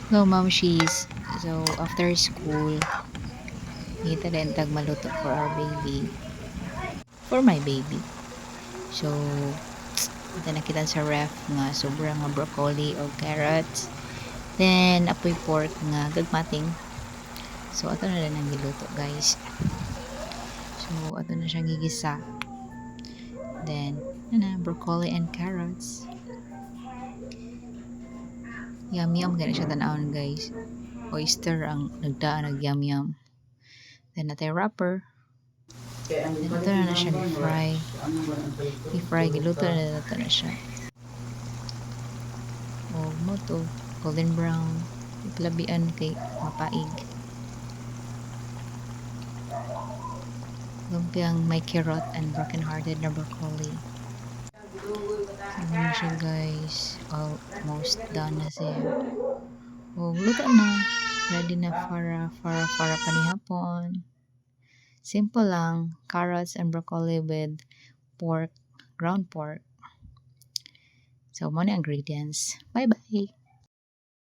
Hello, Mom She's. So, after school, kita din tag maluto for our baby. For my baby. So, ito nakita sa ref nga sobrang nga broccoli o carrots. Then, apoy pork nga gagmating. So, ato na rin ang giluto, guys. So, ato na siyang gigisa. Then, broccoli and carrots. Yum-yum gani siya tanawon, guys. Oyster ang nagdaan nag yum-yum. Then, natay wrapper. Then, ito na siya i-fry. I-fry, giluto na ito na siya. O, mo to. Golden brown. Iplabian kay mapaig. Lumpiang may carrot and broken-hearted na broccoli. Ano na siya, guys. Almost done na siya. O, luto na. Ready na para panihapon. Simple lang. Carrots and broccoli with pork, ground pork. So, mo na ingredients. Bye-bye!